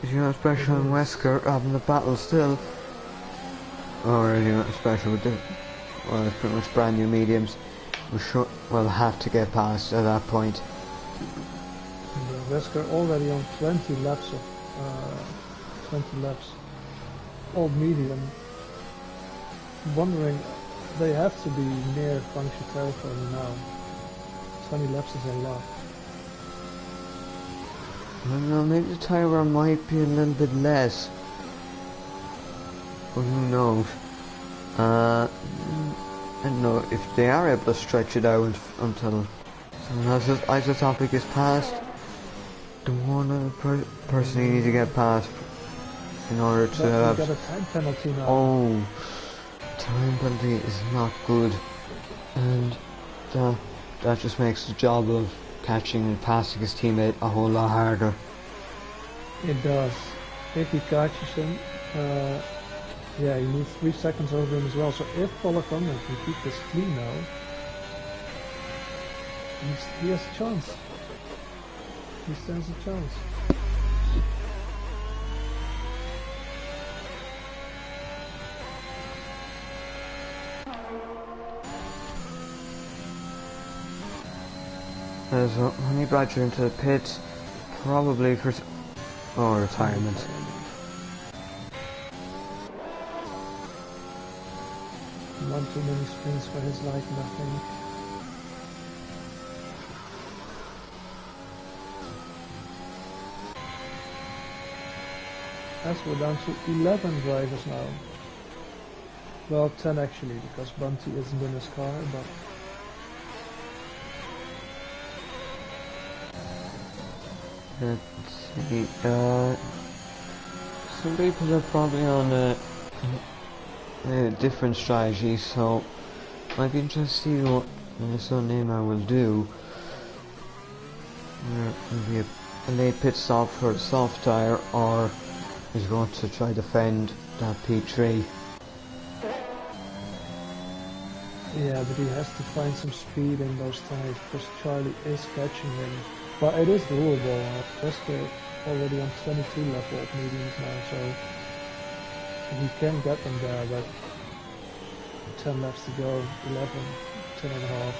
If you're not special in Wesker having a battle still, or if you're not special with the, well, pretty much brand new mediums, we'll have to get past at that point. Wesker already on 20 laps of 20 laps. Old medium. Wondering. They have to be near function territory now. 20 laps is a lot. I don't know, maybe the tire wear might be a little bit less. But who knows? I don't know if they are able to stretch it out until someone else's Isotopic is passed. The one other person you need to get past in order to have. Got a time penalty now. Oh. Time penalty is not good, and that just makes the job of catching and passing his teammate a whole lot harder. It does. If he catches him, yeah, he moves 3 seconds over him as well. So if Volkswagen can keep this clean now, he has a chance. He stands a chance. So Honey Badger into the pit, probably for retirement. One too many sprints for his liking, I think. as we're down to 11 drivers now. Well, 10 actually, because Bunty isn't in his car, but... Let's see, some people are probably on a different strategy, so I'd be interested to see what Son Neymar will do. Will be a late pit stop for the soft tyre, or he's going to try to defend that P3. Yeah, but he has to find some speed in those tyres, because Charlie is catching him. But it is doable. Wesker already on 22 level of mediums now, so he can get them there, but 10 laps to go, 11, 10 and a half.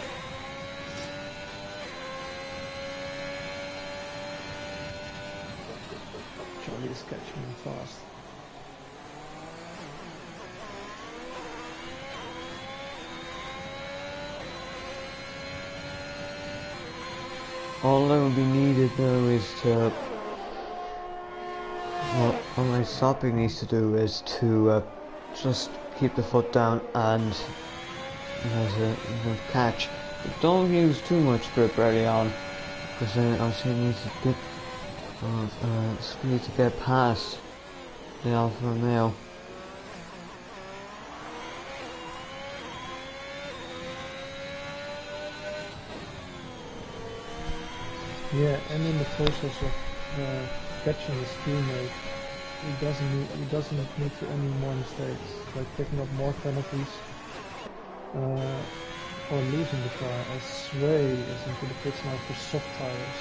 Charlie is catching him fast. All that will be needed though is to, what my stopping needs to do is to just keep the foot down and as a catch. But don't use too much grip early on, because then obviously it needs a bit of speed to get past the Alfa Romeo. Yeah, and in the process of catching his teammate, he doesn't need to any more mistakes, like picking up more penalties or losing the car, as Sway is into the pits now for soft tires.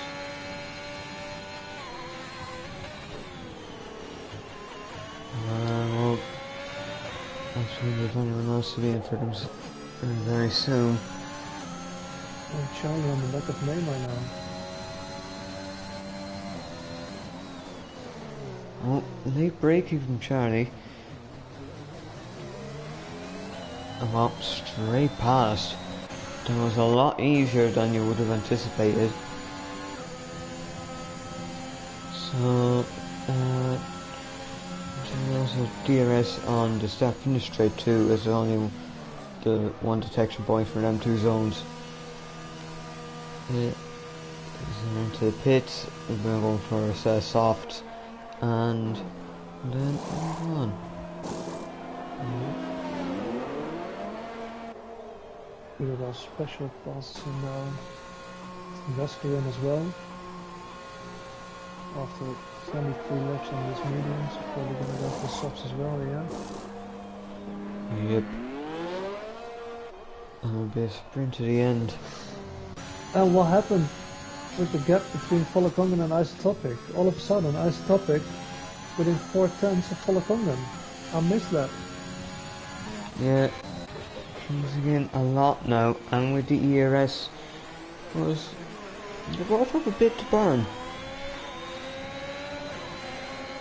Well, I'm sure there's anyone else to be in for them very soon. And Charlie on the back of Neymar now. Oh, late braking from Charlie. Well, straight past. That was a lot easier than you would have anticipated. So, also DRS on the start finish straight too is only the one detection point for them two zones. Into the pits, we're going for a soft. And then move on. We got our special passes in now. Wesker in as well. After 23 laps on this medium, so probably gonna go for softs as well, yeah? Yep. And it'll be a sprint to the end. And what happened with the gap between Vollekongen and Isotopic? All of a sudden, Isotopic within 4/10 of Vollekongen. I missed that. Yeah. Once again, a lot now, and with the ERS, they brought up a bit to burn.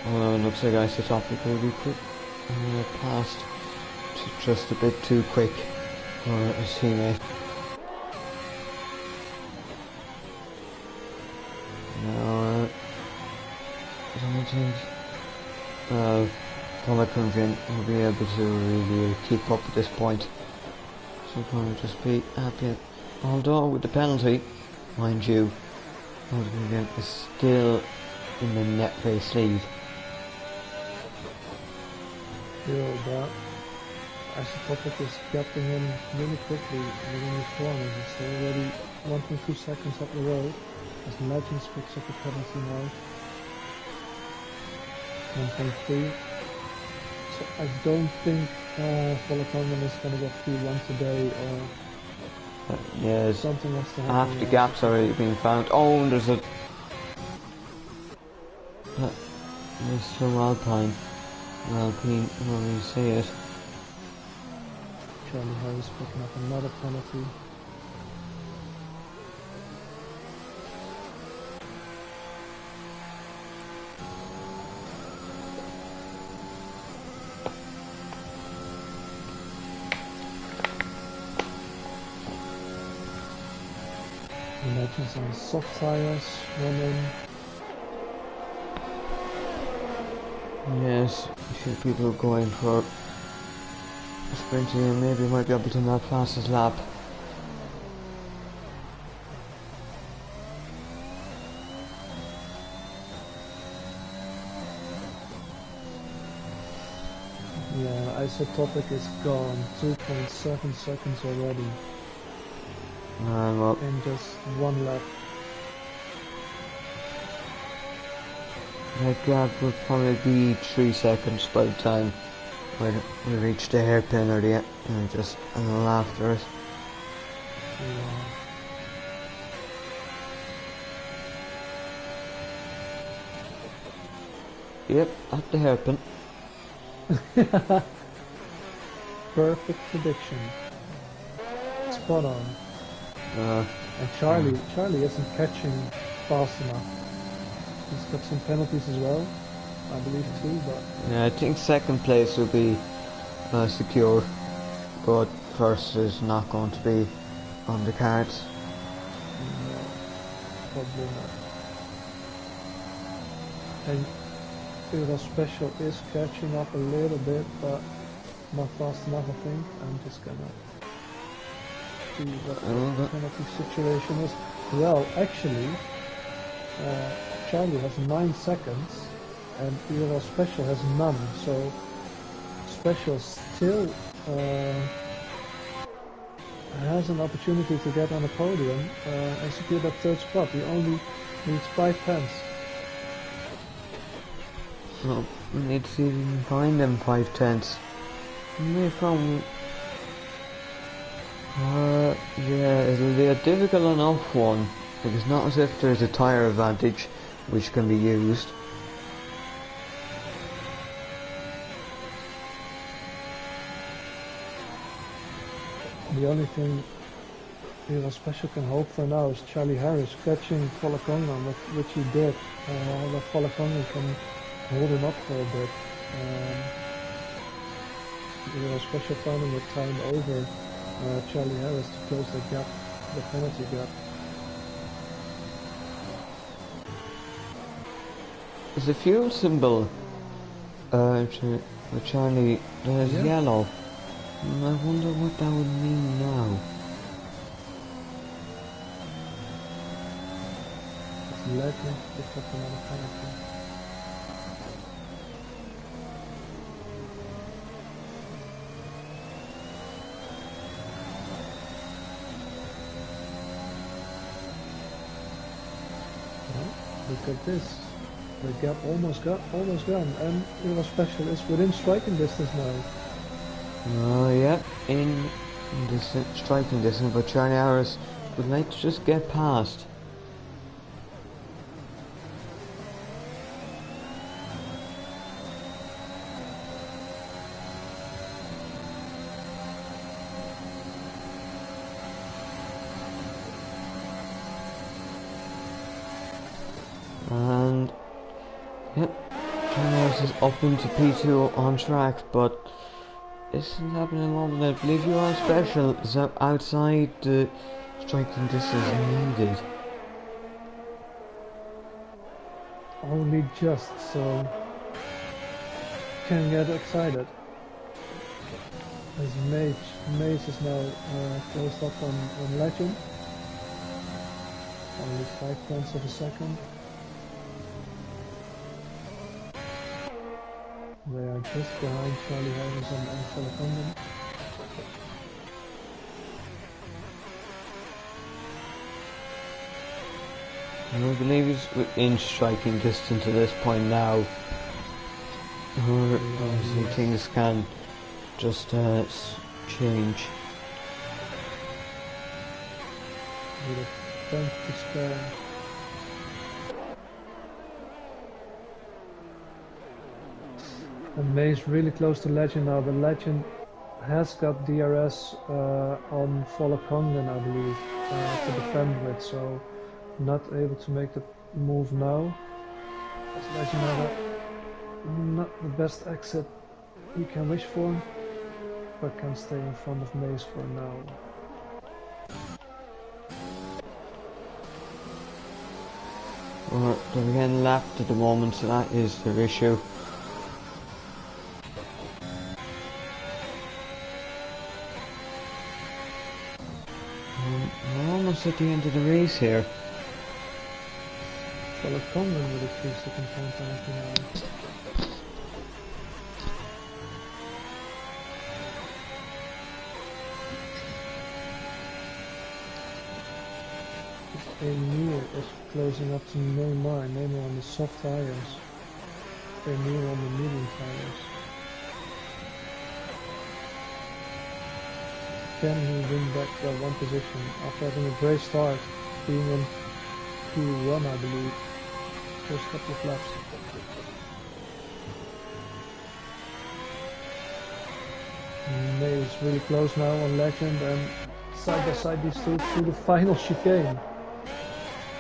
Although it looks like Isotopic will be quick, passed just a bit too quick for his teammate. Now, I don't think Vollekongen will be able to really keep up at this point. So probably just be happy. Although with the penalty, mind you, Vollekongen is still in the net race lead. Yeah, but Isotopic is gapping in really quickly within the corners. It's already 1.2 seconds up the road. As Legends picks up the penalty now. 1.3. So I don't think Vollekongen is going to get P1 today, or Yeah, something has to happen. half the gap's already been found. Oh, and there's a... There's some Alpine. Alpine, when you see it. Charlie Harris picking up another penalty. Legends on soft tires running. Yes, a few people going for sprinting and maybe might be able to not pass his lap. Yeah, isotopic is gone. 2.7 seconds already. Well, In just one lap. that gap would probably be 3 seconds by the time we reach the hairpin or the just a little after it. Yeah. Yep, at the hairpin. Perfect prediction. Spot on. And Charlie isn't catching fast enough. He's got some penalties as well, I believe too, but... Yeah, I think second place will be secure, but first is not going to be on the cards. No, probably not. And Euro Special is catching up a little bit, but not fast enough, I think. I'm just gonna see what the penalty situation is. Well, actually, Charlie has 9 seconds, and Euro Special has none, so Special still has an opportunity to get on the podium and secure that third spot. He only needs 5 tenths. Well, we need to see if we can find them 5 tenths. Maybe from... yeah, it'll be a difficult enough one, because not as if there's a tyre advantage which can be used. The only thing Euro Special can hope for now is Charlie Harris catching Folakongan, which he did. That Folakongan can hold him up for a bit. Euro Special finding a time over Charlie Harris to close the gap, the penalty gap. There's a fuel symbol for Charlie that is yellow. And I wonder what that would mean now. It's legend picked up another penalty. Look at this. The gap almost gone, and Euro Special is within striking distance now. Yeah, in striking distance, but Charlie Harris would like to just get past. And yep, Charlie Harris is up into P2 on track, but this isn't happening at the moment. I believe you are special is outside the striking distance needed. Only just, so can get excited. As Mace is now closed up on Legend. Only 5 tenths of a second. They are just behind Charlie Harris and Folakongan. I believe he's within striking distance at this point now. Obviously things can just change. With a tenth to spare. And May's really close to Legend now, but Legend has got DRS on Folakongan, I believe, to defend with, so not able to make the move now. As Legend has not the best exit he can wish for, but can stay in front of Mace for now. They're getting lapped at the moment, so that is their issue. almost at the end of the race here. Well, a Conlon with a 3-second time penalty now. Emir is closing up to Neymar. Neymar on the soft tires. Emir on the medium tires. Can he win back that one position after having a great start, being on Q1 I believe, first couple of laps. May is really close now on Legend, and side by side these two through the final chicane.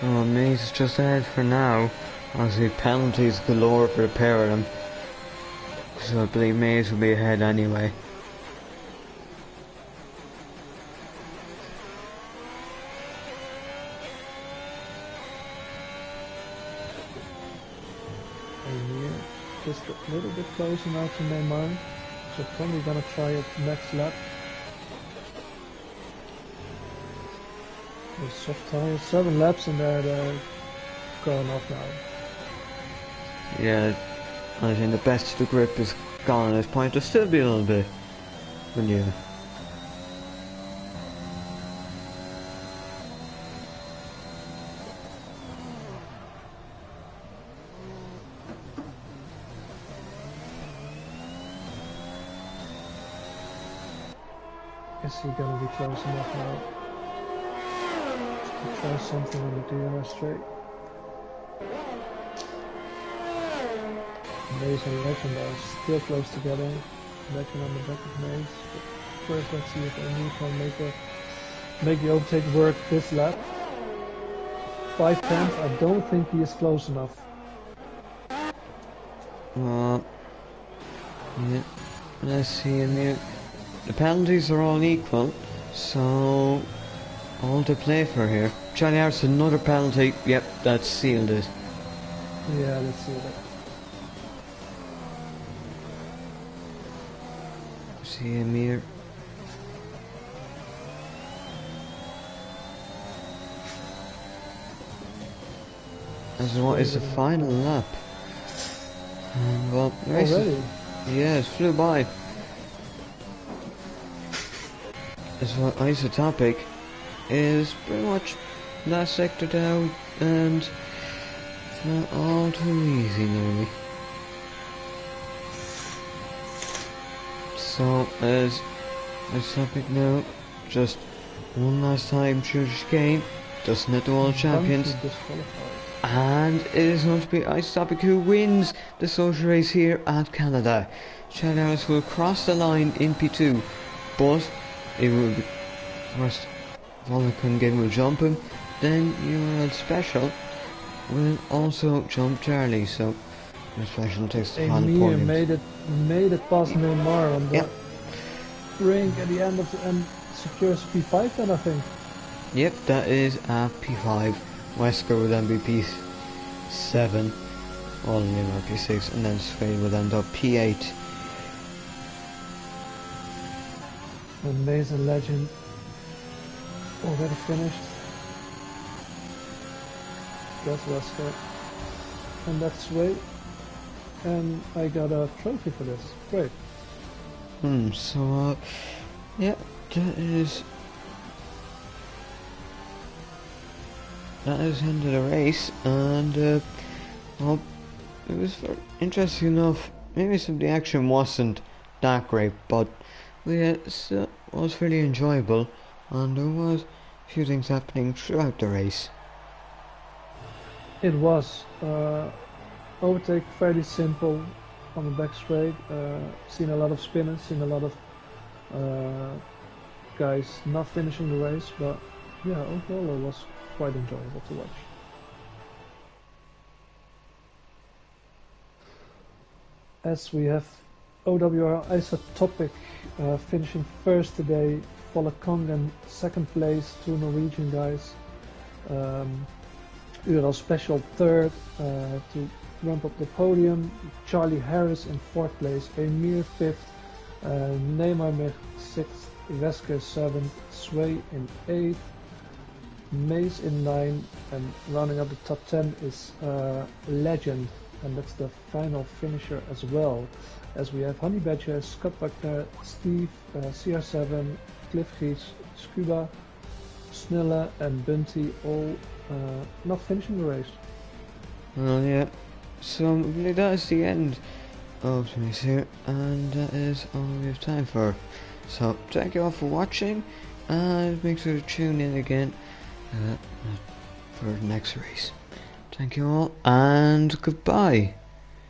Oh, Maze is just ahead for now. Obviously penalties galore for the pair of them. So I believe Maze will be ahead anyway. Emir just a little bit closer now to Neymar. So probably gonna try it next lap. With soft tires, 7 laps and they're going off now. Yeah, I think the best of the grip is gone at this point. There'll still be a little bit, but yeah. Is he gonna be close enough now? To try something on the DNR straight. Maze and Legend are still close together. Legend on the back of Maze. But first, let's see if Emil can make the overtake work this lap. 5/10. I don't think he is close enough. Yeah, let's see. The penalties are all equal, so all to play for here. Charlie Harris, another penalty. Yep, that sealed it. Yeah, let's see that. See Emir. This is what is the final lap. Well, the race Already? Yeah, it flew by. This what isotopic is pretty much last sector down, and it's not all too easy nearly. So as isotopic now, just one last time through the chicane, just net the world champions. And it is going to be isotopic who wins the social race here at Canada. Chad Harris will cross the line in P2, but it will be first Volcan game will jump him, then URL Special will also jump Charlie, so the Special takes the final Emir point. made it past Neymar on the brink at the end of the end, secures P5 then I think. Yep, that is at P5. Wesker will then be P7, all Neymar P6, and then Sway will end up P8. And Maze and Legend already finished. That's Wesker. And that's Sway. And I got a trophy for this. Great. So yeah, that is the end of the race, and well, it was interesting enough. Maybe some of the action wasn't that great, but it was fairly enjoyable, and there was a few things happening throughout the race. It was overtake fairly simple on the back straight. Seen a lot of spinners, seen a lot of guys not finishing the race, but yeah, overall it was quite enjoyable to watch. As we have OWR Isotopic finishing first today, Volkangen second place, 2 Norwegian guys. URL Special third to ramp up the podium. Charlie Harris in 4th place, Emir 5th, Neymar 6th, Wesker 7th, Sway in 8th, Maze in 9, and rounding up the top 10 is Legend, and that's the final finisher as well. As we have Honey Badger, Scott Buckner, Steve, CR7, Cliff Gies, Scuba, Snilla and Bunty all not finishing the race. Well, yeah. So really that is the end of today's here, and that is all we have time for. So thank you all for watching, and make sure to tune in again for the next race. Thank you all, and goodbye.